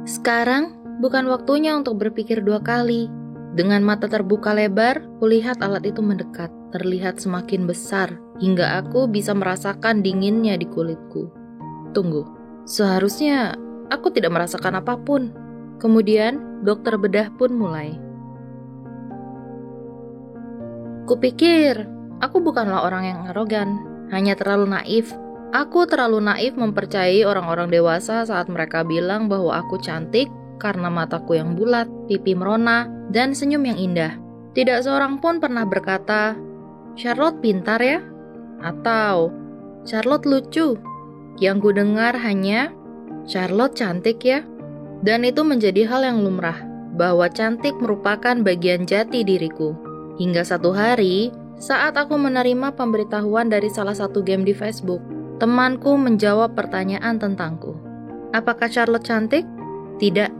Sekarang bukan waktunya untuk berpikir 2 kali. Dengan mata terbuka lebar, kulihat alat itu mendekat, terlihat semakin besar, hingga aku bisa merasakan dinginnya di kulitku. Tunggu, seharusnya aku tidak merasakan apapun. Kemudian, dokter bedah pun mulai. Kupikir, aku bukanlah orang yang arogan, hanya terlalu naif. Aku terlalu naif mempercayai orang-orang dewasa saat mereka bilang bahwa aku cantik karena mataku yang bulat, pipi merona, dan senyum yang indah. Tidak seorang pun pernah berkata, "Charlotte pintar ya?" Atau, "Charlotte lucu." Yang ku dengar hanya, "Charlotte cantik ya?" Dan itu menjadi hal yang lumrah, bahwa cantik merupakan bagian jati diriku. Hingga satu hari, saat aku menerima pemberitahuan dari salah satu game di Facebook, temanku menjawab pertanyaan tentangku. Apakah Charlotte cantik? Tidak.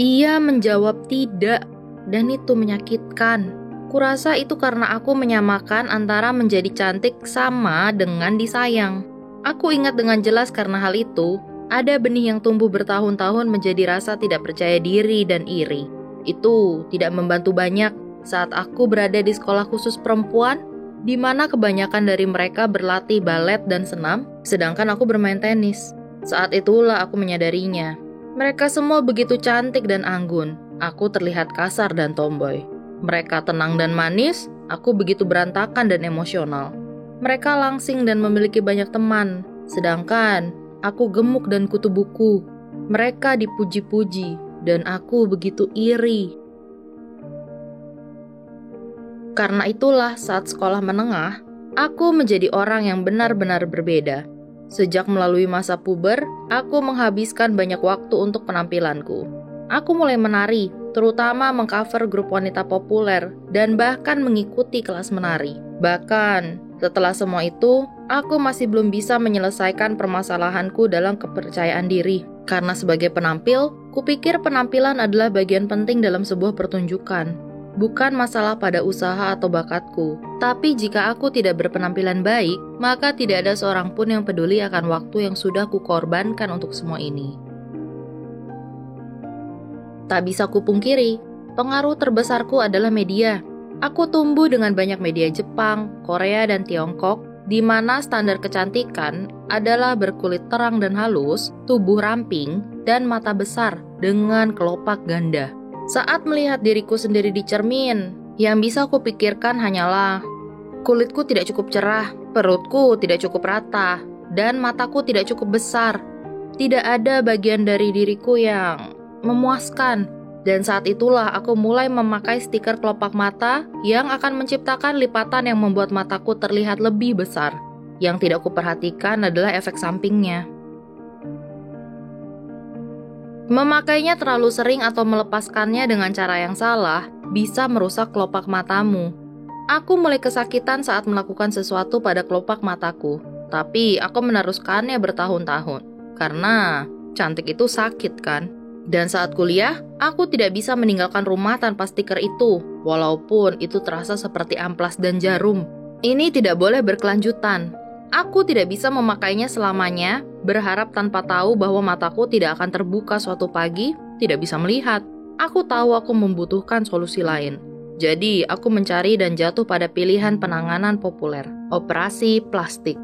Ia menjawab tidak, dan itu menyakitkan. Kurasa itu karena aku menyamakan antara menjadi cantik sama dengan disayang. Aku ingat dengan jelas karena hal itu, ada benih yang tumbuh bertahun-tahun menjadi rasa tidak percaya diri dan iri. Itu tidak membantu banyak saat aku berada di sekolah khusus perempuan, di mana kebanyakan dari mereka berlatih balet dan senam, sedangkan aku bermain tenis. Saat itulah aku menyadarinya. Mereka semua begitu cantik dan anggun. Aku terlihat kasar dan tomboy. Mereka tenang dan manis, aku begitu berantakan dan emosional. Mereka langsing dan memiliki banyak teman, sedangkan aku gemuk dan kutu buku. Mereka dipuji-puji, dan aku begitu iri. Karena itulah saat sekolah menengah, aku menjadi orang yang benar-benar berbeda. Sejak melalui masa puber, aku menghabiskan banyak waktu untuk penampilanku. Aku mulai menari, terutama mengcover grup wanita populer, dan bahkan mengikuti kelas menari. Bahkan, setelah semua itu, aku masih belum bisa menyelesaikan permasalahanku dalam kepercayaan diri. Karena sebagai penampil, kupikir penampilan adalah bagian penting dalam sebuah pertunjukan. Bukan masalah pada usaha atau bakatku, tapi jika aku tidak berpenampilan baik, maka tidak ada seorang pun yang peduli akan waktu yang sudah kukorbankan untuk semua ini. Tak bisa kupungkiri, pengaruh terbesarku adalah media. Aku tumbuh dengan banyak media Jepang, Korea, dan Tiongkok, di mana standar kecantikan adalah berkulit terang dan halus, tubuh ramping, dan mata besar dengan kelopak ganda. Saat melihat diriku sendiri di cermin, yang bisa kupikirkan hanyalah kulitku tidak cukup cerah, perutku tidak cukup rata, dan mataku tidak cukup besar. Tidak ada bagian dari diriku yang memuaskan. Dan saat itulah aku mulai memakai stiker kelopak mata yang akan menciptakan lipatan yang membuat mataku terlihat lebih besar. Yang tidak kuperhatikan adalah efek sampingnya. Memakainya terlalu sering atau melepaskannya dengan cara yang salah bisa merusak kelopak matamu. Aku mulai kesakitan saat melakukan sesuatu pada kelopak mataku, tapi aku meneruskannya bertahun-tahun. Karena cantik itu sakit kan? Dan saat kuliah, aku tidak bisa meninggalkan rumah tanpa stiker itu, walaupun itu terasa seperti amplas dan jarum. Ini tidak boleh berkelanjutan. Aku tidak bisa memakainya selamanya, berharap tanpa tahu bahwa mataku tidak akan terbuka suatu pagi, tidak bisa melihat. Aku tahu aku membutuhkan solusi lain. Jadi, aku mencari dan jatuh pada pilihan penanganan populer, operasi plastik.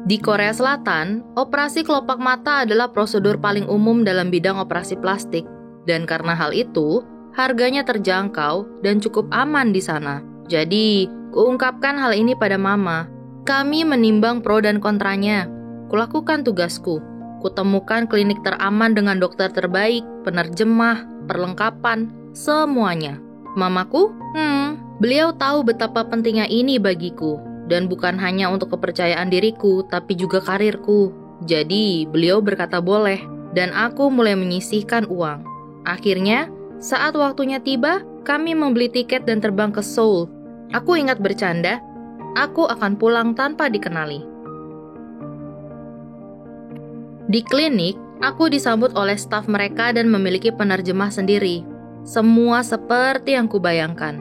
Di Korea Selatan, operasi kelopak mata adalah prosedur paling umum dalam bidang operasi plastik. Dan karena hal itu, harganya terjangkau dan cukup aman di sana. Jadi, kuungkapkan hal ini pada mama. Kami menimbang pro dan kontranya. Kulakukan tugasku. Kutemukan klinik teraman dengan dokter terbaik, penerjemah, perlengkapan, semuanya. Mamaku? Beliau tahu betapa pentingnya ini bagiku. Dan bukan hanya untuk kepercayaan diriku, tapi juga karirku. Jadi, beliau berkata boleh. Dan aku mulai menyisihkan uang. Akhirnya, saat waktunya tiba, kami membeli tiket dan terbang ke Seoul. Aku ingat bercanda, aku akan pulang tanpa dikenali. Di klinik, aku disambut oleh staf mereka dan memiliki penerjemah sendiri. Semua seperti yang kubayangkan.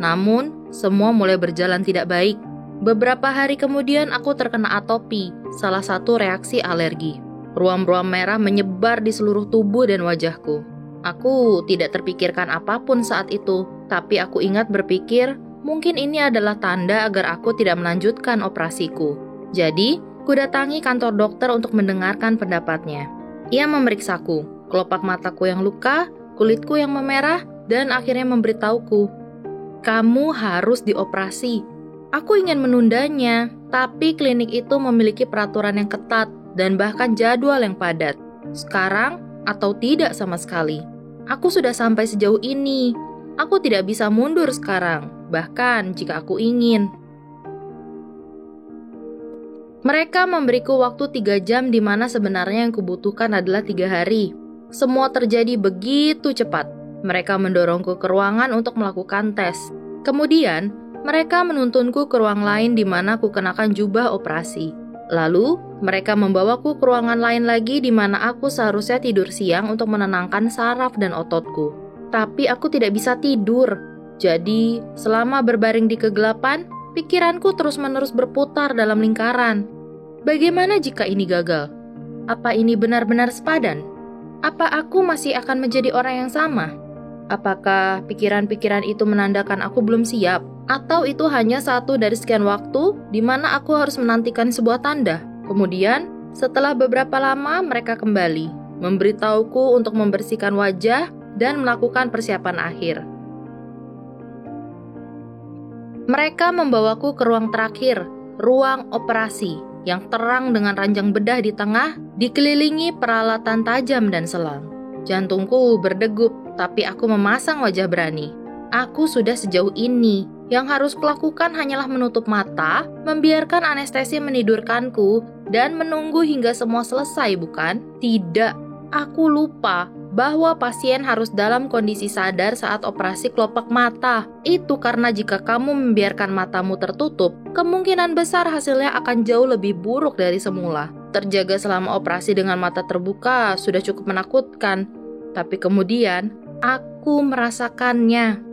Namun, semua mulai berjalan tidak baik. Beberapa hari kemudian aku terkena atopi, salah satu reaksi alergi. Ruam-ruam merah menyebar di seluruh tubuh dan wajahku. Aku tidak terpikirkan apapun saat itu, tapi aku ingat berpikir, mungkin ini adalah tanda agar aku tidak melanjutkan operasiku. Jadi, kudatangi kantor dokter untuk mendengarkan pendapatnya. Ia memeriksaku, kelopak mataku yang luka, kulitku yang memerah, dan akhirnya memberitahuku, "Kamu harus dioperasi." Aku ingin menundanya, tapi klinik itu memiliki peraturan yang ketat dan bahkan jadwal yang padat. Sekarang atau tidak sama sekali. Aku sudah sampai sejauh ini. Aku tidak bisa mundur sekarang, bahkan jika aku ingin. Mereka memberiku waktu 3 jam di mana sebenarnya yang kubutuhkan adalah 3 hari. Semua terjadi begitu cepat. Mereka mendorongku ke ruangan untuk melakukan tes. Kemudian, mereka menuntunku ke ruang lain di mana aku kenakan jubah operasi. Lalu, mereka membawaku ke ruangan lain lagi di mana aku seharusnya tidur siang untuk menenangkan saraf dan ototku. Tapi aku tidak bisa tidur. Jadi, selama berbaring di kegelapan, pikiranku terus-menerus berputar dalam lingkaran. Bagaimana jika ini gagal? Apa ini benar-benar sepadan? Apa aku masih akan menjadi orang yang sama? Apakah pikiran-pikiran itu menandakan aku belum siap? Atau itu hanya satu dari sekian waktu di mana aku harus menantikan sebuah tanda? Kemudian, setelah beberapa lama mereka kembali, memberitahuku untuk membersihkan wajah dan melakukan persiapan akhir. Mereka membawaku ke ruang terakhir, ruang operasi, yang terang dengan ranjang bedah di tengah, dikelilingi peralatan tajam dan selang. Jantungku berdegup, tapi aku memasang wajah berani. Aku sudah sejauh ini. Yang harus kulakukan hanyalah menutup mata, membiarkan anestesi menidurkanku, dan menunggu hingga semua selesai, bukan? Tidak, aku lupa bahwa pasien harus dalam kondisi sadar saat operasi kelopak mata. Itu karena jika kamu membiarkan matamu tertutup, kemungkinan besar hasilnya akan jauh lebih buruk dari semula. Terjaga selama operasi dengan mata terbuka sudah cukup menakutkan, tapi kemudian aku merasakannya.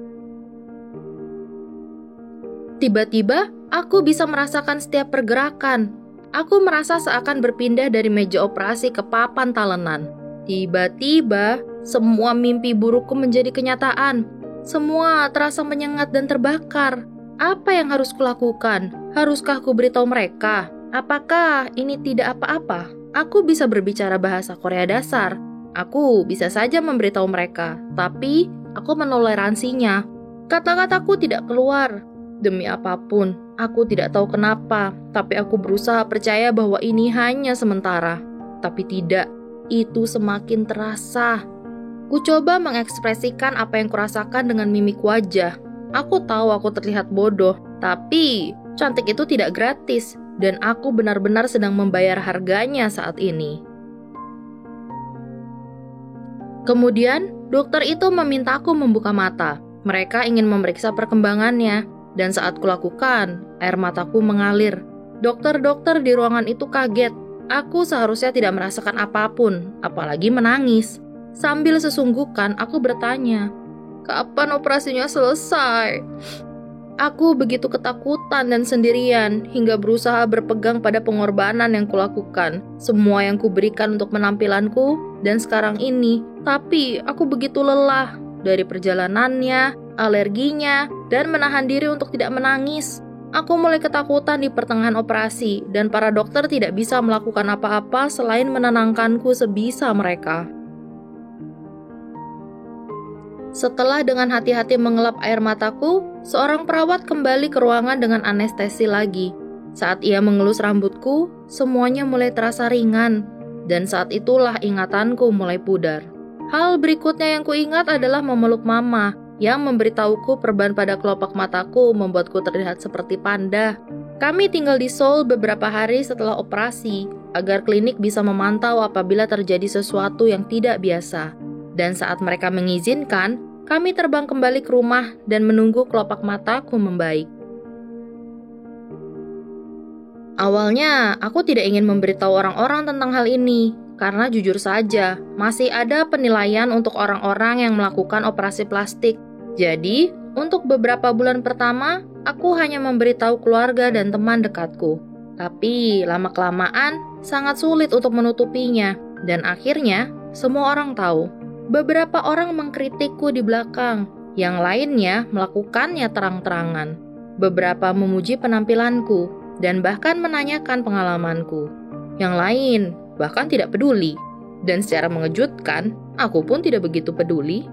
Tiba-tiba, aku bisa merasakan setiap pergerakan. Aku merasa seakan berpindah dari meja operasi ke papan talenan. Tiba-tiba, semua mimpi burukku menjadi kenyataan. Semua terasa menyengat dan terbakar. Apa yang harus kulakukan? Haruskah ku beritahu mereka? Apakah ini tidak apa-apa? Aku bisa berbicara bahasa Korea dasar. Aku bisa saja memberitahu mereka, tapi aku menoleransinya. Kata-kataku tidak keluar. Demi apapun, aku tidak tahu kenapa, tapi aku berusaha percaya bahwa ini hanya sementara. Tapi tidak, itu semakin terasa. Ku coba mengekspresikan apa yang kurasakan dengan mimik wajah. Aku tahu aku terlihat bodoh, tapi cantik itu tidak gratis, dan aku benar-benar sedang membayar harganya saat ini. Kemudian, dokter itu memintaku membuka mata. Mereka ingin memeriksa perkembangannya. Dan saat kulakukan, air mataku mengalir. Dokter-dokter di ruangan itu kaget. Aku seharusnya tidak merasakan apapun, apalagi menangis. Sambil sesungguhkan, aku bertanya, "Kapan operasinya selesai?" Aku begitu ketakutan dan sendirian, hingga berusaha berpegang pada pengorbanan yang kulakukan. Semua yang kuberikan untuk penampilanku, dan sekarang ini. Tapi aku begitu lelah dari perjalanannya, alerginya, dan menahan diri untuk tidak menangis. Aku mulai ketakutan di pertengahan operasi, dan para dokter tidak bisa melakukan apa-apa selain menenangkanku sebisa mereka. Setelah dengan hati-hati mengelap air mataku, seorang perawat kembali ke ruangan dengan anestesi lagi. Saat ia mengelus rambutku, semuanya mulai terasa ringan, dan saat itulah ingatanku mulai pudar. Hal berikutnya yang kuingat adalah memeluk mama, yang memberitahuku perban pada kelopak mataku membuatku terlihat seperti panda. Kami tinggal di Seoul beberapa hari setelah operasi, agar klinik bisa memantau apabila terjadi sesuatu yang tidak biasa. Dan saat mereka mengizinkan, kami terbang kembali ke rumah dan menunggu kelopak mataku membaik. Awalnya, aku tidak ingin memberitahu orang-orang tentang hal ini, karena jujur saja, masih ada penilaian untuk orang-orang yang melakukan operasi plastik. Jadi, Untuk beberapa bulan pertama, aku hanya memberitahu keluarga dan teman dekatku. Tapi lama-kelamaan sangat sulit untuk menutupinya. Dan akhirnya semua orang tahu. Beberapa orang mengkritikku di belakang. Yang lainnya melakukannya terang-terangan. Beberapa memuji penampilanku dan bahkan menanyakan pengalamanku. Yang lain bahkan tidak peduli. Dan secara mengejutkan, aku pun tidak begitu peduli.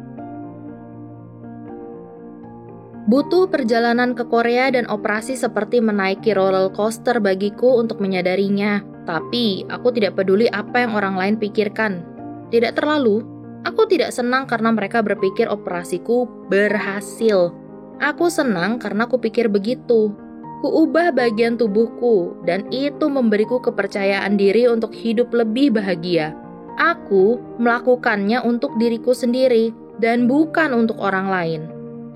Butuh perjalanan ke Korea dan operasi seperti menaiki roller coaster bagiku untuk menyadarinya. Tapi aku tidak peduli apa yang orang lain pikirkan. Tidak terlalu. Aku tidak senang karena mereka berpikir operasiku berhasil. Aku senang karena aku pikir begitu. Kuubah bagian tubuhku dan itu memberiku kepercayaan diri untuk hidup lebih bahagia. Aku melakukannya untuk diriku sendiri dan bukan untuk orang lain.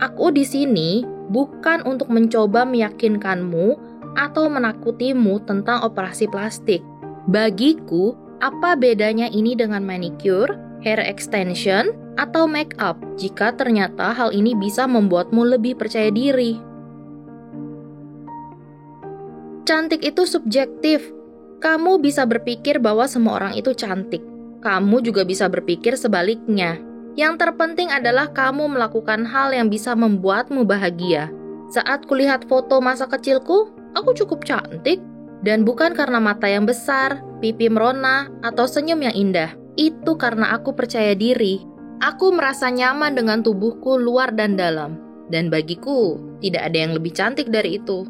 Aku di sini bukan untuk mencoba meyakinkanmu atau menakutimu tentang operasi plastik. Bagiku, apa bedanya ini dengan manicure, hair extension, atau make up jika ternyata hal ini bisa membuatmu lebih percaya diri? Cantik itu subjektif. Kamu bisa berpikir bahwa semua orang itu cantik. Kamu juga bisa berpikir sebaliknya. Yang terpenting adalah kamu melakukan hal yang bisa membuatmu bahagia. Saat kulihat foto masa kecilku, aku cukup cantik. Dan bukan karena mata yang besar, pipi merona, atau senyum yang indah. Itu karena aku percaya diri. Aku merasa nyaman dengan tubuhku luar dan dalam. Dan bagiku, tidak ada yang lebih cantik dari itu.